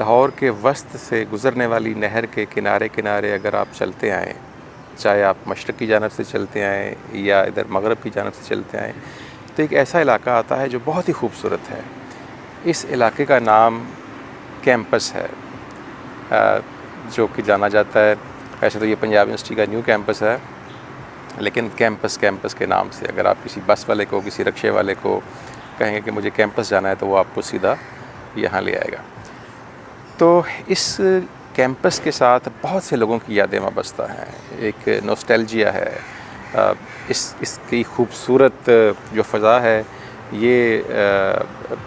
لاہور کے وسط سے گزرنے والی نہر کے کنارے کنارے اگر آپ چلتے آئیں، چاہے آپ مشرق کی جانب سے چلتے آئیں یا ادھر مغرب کی جانب سے چلتے آئیں، تو ایک ایسا علاقہ آتا ہے جو بہت ہی خوبصورت ہے۔ اس علاقے کا نام کیمپس ہے، جو کہ جانا جاتا ہے، ویسے تو یہ پنجاب یونیورسٹی کا نیو کیمپس ہے، لیکن کیمپس کے نام سے اگر آپ کسی بس والے کو، کسی رکشے والے کو کہیں گے کہ مجھے کیمپس جانا ہے تو وہ آپ کو سیدھا یہاں لے آئے گا۔ تو اس کیمپس کے ساتھ بہت سے لوگوں کی یادیں وابستہ ہیں، ایک نوسٹیلجیا ہے، اس کی خوبصورت جو فضا ہے یہ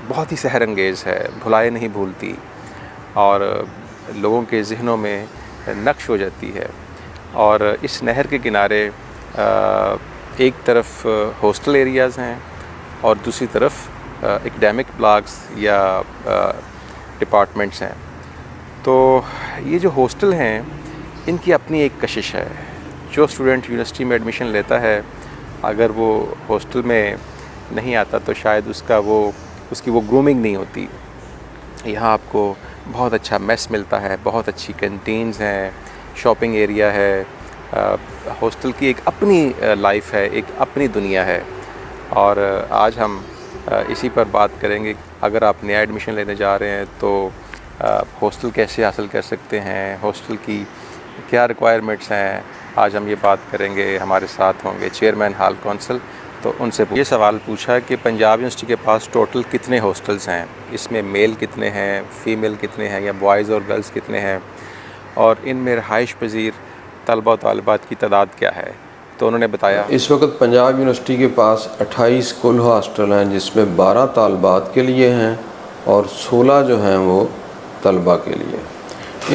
بہت ہی سحر انگیز ہے، بھلائے نہیں بھولتی اور لوگوں کے ذہنوں میں نقش ہو جاتی ہے۔ اور اس نہر کے کنارے ایک طرف ہاسٹل ایریاز ہیں اور دوسری طرف اکیڈیمک بلاکس یا ڈپارٹمنٹس ہیں۔ تو یہ جو ہاسٹل ہیں ان کی اپنی ایک کشش ہے۔ جو اسٹوڈنٹ یونیورسٹی میں ایڈمیشن لیتا ہے اگر وہ ہاسٹل میں نہیں آتا تو شاید اس کی وہ گرومنگ نہیں ہوتی۔ یہاں آپ کو بہت اچھا میس ملتا ہے، بہت اچھی کینٹینز ہیں، شاپنگ ایریا ہے، ہاسٹل کی ایک اپنی لائف ہے، ایک اپنی دنیا ہے۔ اور آج ہم اسی پر بات کریں گے۔ اگر آپ نیا ایڈمیشن لینے جا رہے ہیں تو ہاسٹل کیسے حاصل کر سکتے ہیں، ہاسٹل کی کیا ریکوائرمنٹس ہیں، آج ہم یہ بات کریں گے۔ ہمارے ساتھ ہوں گے چیئرمین ہال کونسل، تو ان سے یہ سوال پوچھا کہ پنجاب یونیورسٹی کے پاس ٹوٹل کتنے ہاسٹلز ہیں، اس میں میل کتنے ہیں، فیمیل کتنے ہیں، یا بوائز اور گرلز کتنے ہیں، اور ان میں رہائش پذیر طلبہ و طالبات کی تعداد کیا ہے۔ تو انہوں نے بتایا اس وقت پنجاب یونیورسٹی کے پاس 28 کل ہاسٹل ہیں، جس میں 12 طالبات کے لیے ہیں اور 16 جو ہیں وہ طلبہ کے لیے۔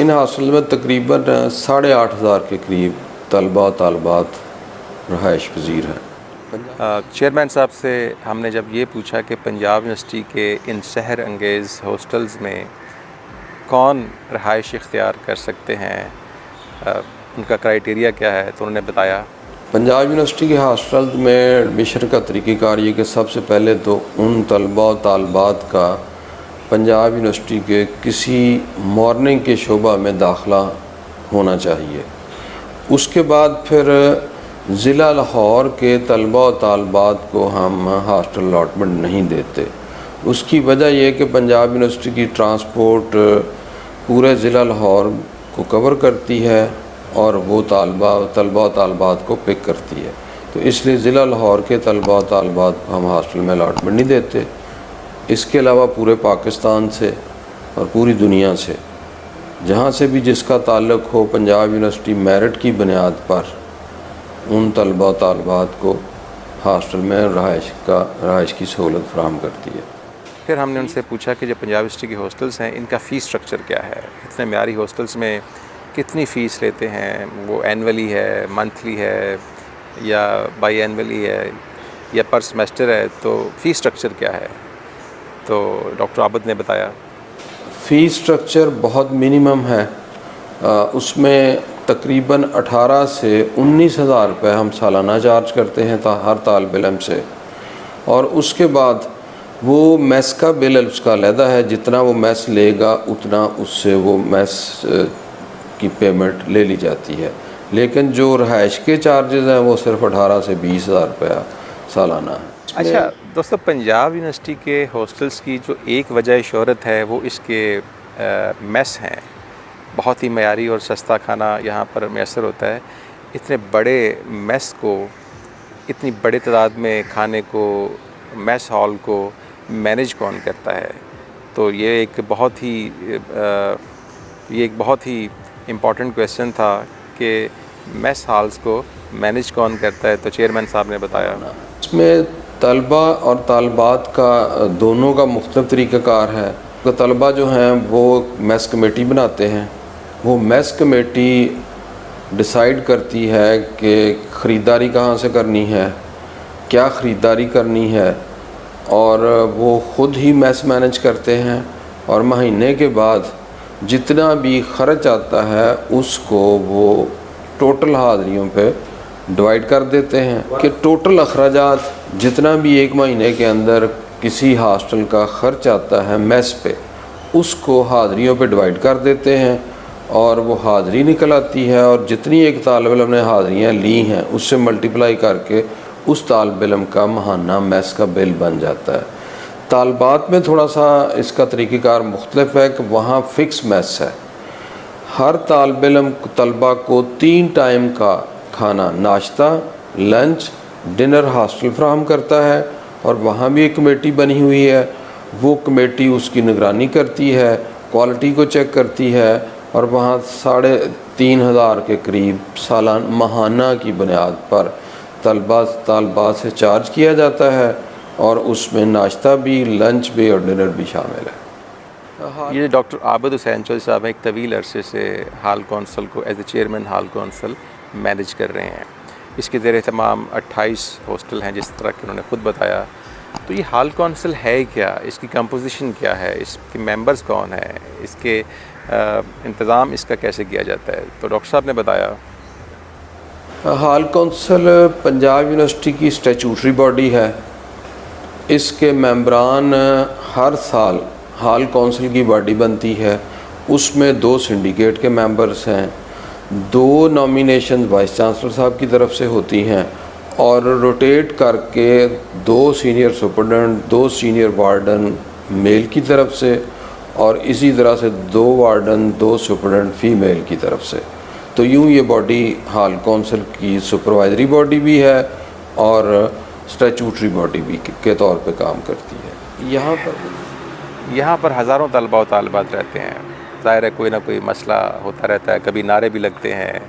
ان ہاسٹل میں تقریباً 8,500 کے قریب طلبہ و طالبات رہائش پذیر ہیں۔ چیئرمین صاحب سے ہم نے جب یہ پوچھا کہ پنجاب یونیورسٹی کے ان سحر انگیز ہاسٹلز میں کون رہائش اختیار کر سکتے ہیں، ان کا کرائیٹیریا کیا ہے، تو انہوں نے بتایا پنجاب یونیورسٹی کے ہاسٹل میں ایڈمیشن کا طریقہ کار یہ کہ سب سے پہلے تو ان طلبہ و طالبات کا پنجاب یونیورسٹی کے کسی مارننگ کے شعبہ میں داخلہ ہونا چاہیے۔ اس کے بعد پھر ضلع لاہور کے طلبہ و طالبات کو ہم ہاسٹل الاٹمنٹ نہیں دیتے۔ اس کی وجہ یہ کہ پنجاب یونیورسٹی کی ٹرانسپورٹ پورے ضلع لاہور کو کور کرتی ہے اور وہ طلبہ و طالبات کو پک کرتی ہے، تو اس لیے ضلع لاہور کے طلبہ و طالبات کو ہم ہاسٹل میں الاٹمنٹ نہیں دیتے۔ اس کے علاوہ پورے پاکستان سے اور پوری دنیا سے جہاں سے بھی جس کا تعلق ہو، پنجاب یونیورسٹی میرٹ کی بنیاد پر ان طلبہ و طالبات کو ہاسٹل میں رہائش کی سہولت فراہم کرتی ہے۔ پھر ہم نے ان سے پوچھا کہ جو پنجاب یونیورسٹی کے ہاسٹلس ہیں ان کا فیس سٹرکچر کیا ہے، اتنے معیاری ہاسٹلس میں کتنی فیس لیتے ہیں، وہ اینولی ہے، منتھلی ہے، یا بائی اینولی ہے، یا پر سمیسٹر ہے، تو فیس سٹرکچر کیا ہے۔ تو ڈاکٹر عابد نے بتایا فیس سٹرکچر بہت منیمم ہے، اس میں تقریباً 18 سے 19,000 روپے ہم سالانہ چارج کرتے ہیں ہر طالب علم سے، اور اس کے بعد وہ میس کا بل اس کا علیحدہ ہے، جتنا وہ میس لے گا اتنا اس سے وہ میس کی پیمنٹ لے لی جاتی ہے، لیکن جو رہائش کے چارجز ہیں وہ صرف 18 سے 20,000 روپیہ سالانہ ہے۔ اچھا دوستو، پنجاب یونیورسٹی کے ہاسٹلس کی جو ایک وجہ شہرت ہے وہ اس کے میس ہیں۔ بہت ہی معیاری اور سستا کھانا یہاں پر میسر ہوتا ہے۔ اتنے بڑے میس کو، اتنی بڑے تعداد میں کھانے کو، میس ہال کو مینیج کون کرتا ہے؟ تو یہ ایک بہت ہی امپورٹنٹ کویسچن تھا کہ میس ہالز کو مینیج کون کرتا ہے۔ تو چیئرمین صاحب نے بتایا اس میں طلبہ اور طالبات کا دونوں کا مختلف طریقہ کار ہے۔ طلبہ جو ہیں وہ میس کمیٹی بناتے ہیں، وہ میس کمیٹی ڈیسائیڈ کرتی ہے کہ خریداری کہاں سے کرنی ہے، کیا خریداری کرنی ہے، اور وہ خود ہی میس مینیج کرتے ہیں، اور مہینے کے بعد جتنا بھی خرچ آتا ہے اس کو وہ ٹوٹل حاضریوں پہ ڈیوائیڈ کر دیتے ہیں کہ ٹوٹل اخراجات جتنا بھی ایک مہینے کے اندر کسی ہاسٹل کا خرچ آتا ہے میس پہ، اس کو حاضریوں پہ ڈیوائڈ کر دیتے ہیں اور وہ حاضری نکل آتی ہے، اور جتنی ایک طالب علم نے حاضریاں لی ہیں اس سے ملٹیپلائی کر کے اس طالب علم کا ماہانہ میس کا بل بن جاتا ہے۔ طالبات میں تھوڑا سا اس کا طریقہ کار مختلف ہے کہ وہاں فکس میس ہے، ہر طالب علم طلبہ کو 3 ٹائم کا کھانا، ناشتہ، لنچ، ڈنر ہاسٹل فراہم کرتا ہے، اور وہاں بھی ایک کمیٹی بنی ہوئی ہے، وہ کمیٹی اس کی نگرانی کرتی ہے، کوالٹی کو چیک کرتی ہے، اور وہاں 3,500 کے قریب سالانہ ماہانہ کی بنیاد پر طالبات سے چارج کیا جاتا ہے، اور اس میں ناشتہ بھی، لنچ بھی اور ڈنر بھی شامل ہے۔ یہ ڈاکٹر عابد حسین چودھری صاحب ایک طویل عرصے سے ہال کونسل کو as a chairman hall council manage کر رہے ہیں۔ اس کے زیر اہتمام 28 ہاسٹل ہیں جس طرح کہ انہوں نے خود بتایا۔ تو یہ ہال کونسل ہے کیا، اس کی کمپوزیشن کیا ہے، اس کے ممبرز کون ہیں، اس کے انتظام اس کا کیسے کیا جاتا ہے؟ تو ڈاکٹر صاحب نے بتایا ہال کونسل پنجاب یونیورسٹی کی اسٹیچوٹری باڈی ہے۔ اس کے ممبران ہر سال ہال کونسل کی باڈی بنتی ہے، اس میں 2 سنڈیکیٹ کے ممبرز ہیں، 2 نامینیشن وائس چانسلر صاحب کی طرف سے ہوتی ہیں، اور روٹیٹ کر کے 2 سینئر سپرڈنٹ، 2 سینئر وارڈن میل کی طرف سے، اور اسی طرح سے 2 وارڈن، 2 سپرڈنٹ فیمیل کی طرف سے۔ تو یوں یہ باڈی ہال کونسل کی سپروائزری باڈی بھی ہے اور اسٹیچوٹری باڈی بھی کے طور پہ کام کرتی ہے۔ یہاں پر ہزاروں طلباء و طالبات رہتے ہیں، ظاہر ہے کوئی نہ کوئی مسئلہ ہوتا رہتا ہے، کبھی نعرے بھی لگتے ہیں،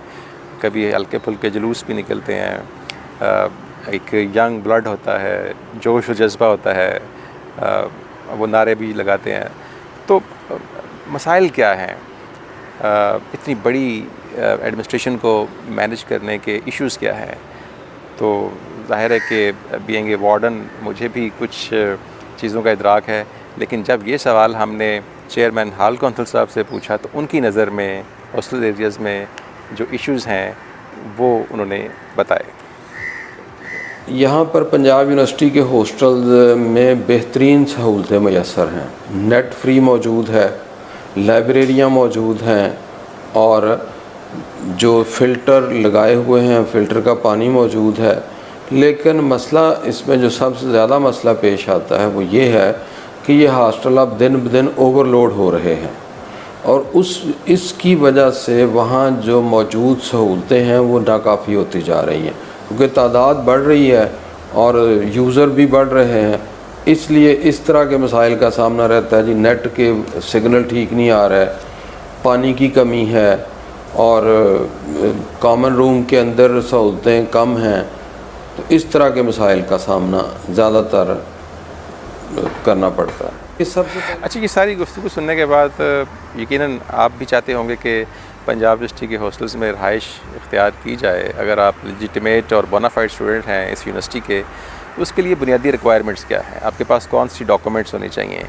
کبھی ہلکے پھلکے جلوس بھی نکلتے ہیں، ایک ینگ بلڈ ہوتا ہے، جوش و جذبہ ہوتا ہے، وہ نعرے بھی لگاتے ہیں۔ تو مسائل کیا ہیں؟ اتنی بڑی ایڈمنسٹریشن کو مینیج کرنے کے ایشوز کیا ہیں؟ تو ظاہر ہے کہ بینگ اے وارڈن مجھے بھی کچھ چیزوں کا ادراک ہے، لیکن جب یہ سوال ہم نے چیئرمین ہال کونسل صاحب سے پوچھا تو ان کی نظر میں ہاسٹل ایریاز میں جو ایشوز ہیں وہ انہوں نے بتائے۔ یہاں پر پنجاب یونیورسٹی کے ہاسٹلز میں بہترین سہولتیں میسر ہیں، نیٹ فری موجود ہے، لائبریریاں موجود ہیں، اور جو فلٹر لگائے ہوئے ہیں، فلٹر کا پانی موجود ہے۔ لیکن مسئلہ اس میں جو سب سے زیادہ مسئلہ پیش آتا ہے وہ یہ ہے کہ یہ ہاسٹل اب دن بدن اوور لوڈ ہو رہے ہیں، اور اس کی وجہ سے وہاں جو موجود سہولتیں ہیں وہ ناکافی ہوتی جا رہی ہیں، کیونکہ تعداد بڑھ رہی ہے اور یوزر بھی بڑھ رہے ہیں۔ اس لیے اس طرح کے مسائل کا سامنا رہتا ہے، جی نیٹ کے سگنل ٹھیک نہیں آ رہا ہے، پانی کی کمی ہے، اور کامن روم کے اندر سہولتیں کم ہیں۔ تو اس طرح کے مسائل کا سامنا زیادہ تر کرنا پڑتا ہے۔ اچھا، یہ ساری گفتگو سننے کے بعد یقیناً آپ بھی چاہتے ہوں گے کہ پنجاب یونیورسٹی کے ہاسٹلز میں رہائش اختیار کی جائے۔ اگر آپ لیجیٹیمیٹ اور بونافائڈ اسٹوڈنٹ ہیں اس یونیورسٹی کے، تو اس کے لیے بنیادی ریکوائرمنٹس کیا ہیں؟ آپ کے پاس کون سی ڈاکومنٹس ہونی چاہیے؟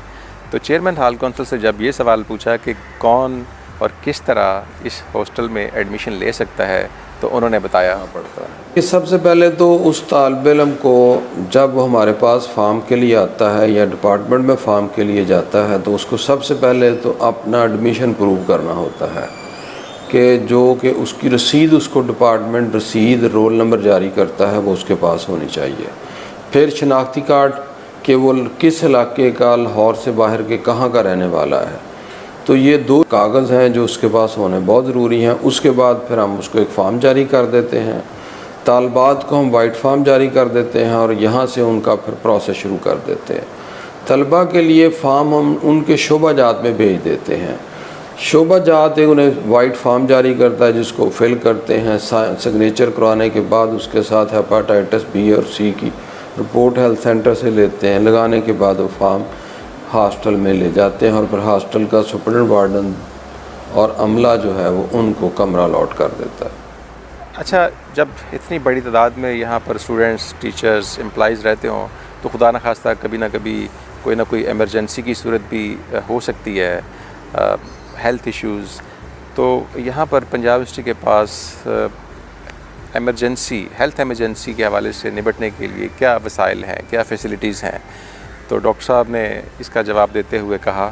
تو چیئرمین ہال کونسل سے جب یہ سوال پوچھا کہ کون اور کس طرح اس ہاسٹل میں ایڈمیشن لے سکتا ہے، تو انہوں نے بتایا پڑتا ہے کہ سب سے پہلے تو اس طالب علم کو جب وہ ہمارے پاس فارم کے لیے آتا ہے یا ڈپارٹمنٹ میں فارم کے لیے جاتا ہے، تو اس کو سب سے پہلے تو اپنا ایڈمیشن پروو کرنا ہوتا ہے، کہ اس کی رسید، اس کو ڈپارٹمنٹ رسید رول نمبر جاری کرتا ہے، وہ اس کے پاس ہونی چاہیے۔ پھر شناختی کارڈ کہ وہ کس علاقے کا، لاہور سے باہر کے کہاں کا رہنے والا ہے۔ تو یہ 2 کاغذ ہیں جو اس کے پاس ہونے بہت ضروری ہیں۔ اس کے بعد پھر ہم اس کو ایک فارم جاری کر دیتے ہیں، طالبات کو ہم وائٹ فارم جاری کر دیتے ہیں، اور یہاں سے ان کا پھر پروسیس شروع کر دیتے ہیں۔ طلبہ کے لیے فارم ہم ان کے شعبہ جات میں بھیج دیتے ہیں، شعبہ جات انہیں وائٹ فارم جاری کرتا ہے جس کو فل کرتے ہیں، سگنیچر کروانے کے بعد اس کے ساتھ ہیپاٹائٹس بی اور سی کی رپورٹ ہیلتھ سینٹر سے لیتے ہیں، لگانے کے بعد وہ فارم ہاسٹل میں لے جاتے ہیں، اور پھر ہاسٹل کا سپرڈنٹ وارڈن اور عملہ جو ہے وہ ان کو کمرہ الاٹ کر دیتا ہے۔ اچھا، جب اتنی بڑی تعداد میں یہاں پر اسٹوڈنٹس، ٹیچرز، امپلائیز رہتے ہوں تو خدا نخواستہ کبھی نہ کبھی کوئی نہ کوئی ایمرجنسی کی صورت بھی ہو سکتی ہے، ہیلتھ ایشوز۔ تو یہاں پر پنجاب یونیورسٹی کے پاس ہیلتھ ایمرجنسی کے حوالے سے نمٹنے کے لیے کیا وسائل ہیں، کیا فیسلٹیز ہیں؟ تو ڈاکٹر صاحب نے اس کا جواب دیتے ہوئے کہا،